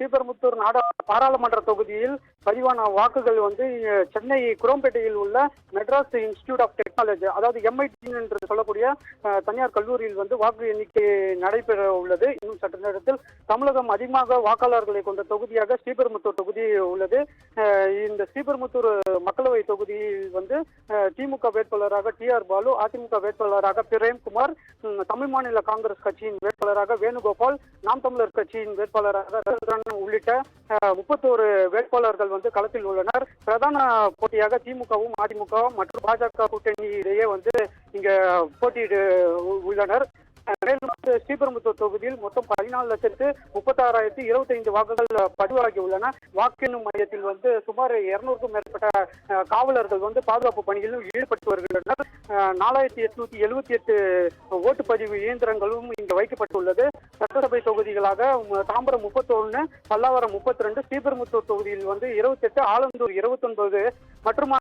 ஸ்ரீபெரும்புத்தூர் பாராளுமன்ற தொகுதியில் பதிவான வாக்குகள் வந்து சென்னை குரோம்பேட்டையில் உள்ள மெட்ராஸ் இன்ஸ்டிடியூட் ஆஃப் டெக்னாலஜி, அதாவது எம்ஐடி என்று சொல்லக்கூடிய தனியார் கல்லூரியில் வந்து வாக்கு எண்ணிக்கை நடைபெற உள்ளது. இன்னும் சற்று நேரத்தில் தமிழகம் அதிகமாக வாக்காளர்களை கொண்ட தொகுதியாக ஸ்ரீபெரும்புத்தூர் தொகுதி உள்ளது. இந்த ஸ்ரீபெரும்புத்தூர் மக்களவை தொகுதியில் வந்து திமுக வேட்பாளராக TR பாலு, அதிமுக வேட்பாளராக பிரேம்குமார், தமிழ் மாநில காங்கிரஸ் கட்சியின் வேட்பாளராக வேணுகோபால், நாம் தமிழர் கட்சியின் வேட்பாளராக உள்ளிட்ட 31 வேட்பாளர்கள் வந்து களத்தில் உள்ளனர். பிரதான போட்டியாக திமுகவும் அதிமுகவும் மற்றும் பாஜக கூட்டணியிடையே வந்து இங்க போட்டியிட உள்ளனர். மேலும் ஸ்ரீபெரும்புத்தூர் தொகுதியில் மொத்தம் 14,36,025 வாக்குகள் பதிவாகி உள்ளன. வாக்கெண்ணும் மையத்தில் வந்து சுமார் 200க்கும் மேற்பட்ட காவலர்கள் வந்து பாதுகாப்பு பணிகளில் ஈடுபட்டு வருகின்றனர். 4,878 ஓட்டுப்பதிவு இயந்திரங்களும் இங்கு வைக்கப்பட்டுள்ளது. சட்டசபை தொகுதிகளாக தாம்பரம் 31, பல்லாவரம் 32, ஸ்ரீபெரும்புத்தூர் தொகுதியில் வந்து 28, ஆலந்தூர் 29 மற்றும்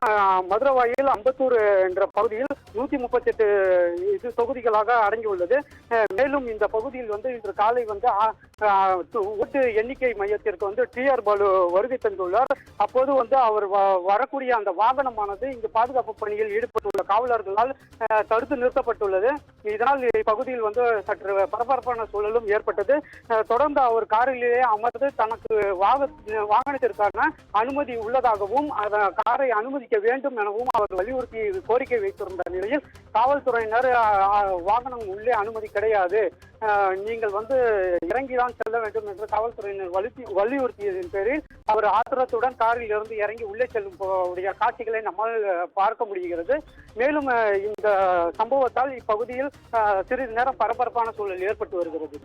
மதுரவாயில், அம்பத்தூர் என்ற பகுதியில் 138 தொகுதிகளாக அடங்கியுள்ளது. மேலும் இந்த பகுதியில் வந்து இன்று காலை வந்து ஓட்டு எண்ணிக்கை மையத்திற்கு வந்து TR பாலு வருகை தந்துள்ளார். அப்போது வந்து அவர் வரக்கூடிய அந்த வாகனமானது இங்கு பாதுகாப்பு பணியில் ஈடுபட்டுள்ள காவலர்களால் தடுத்து நிறுத்தப்பட்டுள்ளது. இதனால் இப்பகுதியில் வந்து சற்று பரபரப்பான சூழலும் ஏற்பட்டது. தொடர்ந்து அவர் காரிலேயே அமர்ந்து தனக்கு வாகனத்திற்கான அனுமதி உள்ளதாகவும் காரை அனுமதிக்க வேண்டும் எனவும் அவர் வலியுறுத்தி கோரிக்கை வைத்திருந்த நிலையில் காவல்துறையினர் வாகனம் உள்ளே அனுமதி கிடையாது, நீங்கள் வந்து இறங்கிதான் செல்ல வேண்டும் என்று காவல்துறையினர் வலியுறுத்தியதன் பேரில் அவர் ஆத்திரத்துடன் காரில் இருந்து இறங்கி உள்ளே செல்லும் காட்சிகளை நம்மால் பார்க்க முடிகிறது. மேலும் இந்த சம்பவத்தால் இப்பகுதியில் சிறிது நேரம் பரபரப்பான சூழல் ஏற்பட்டு வருகிறது.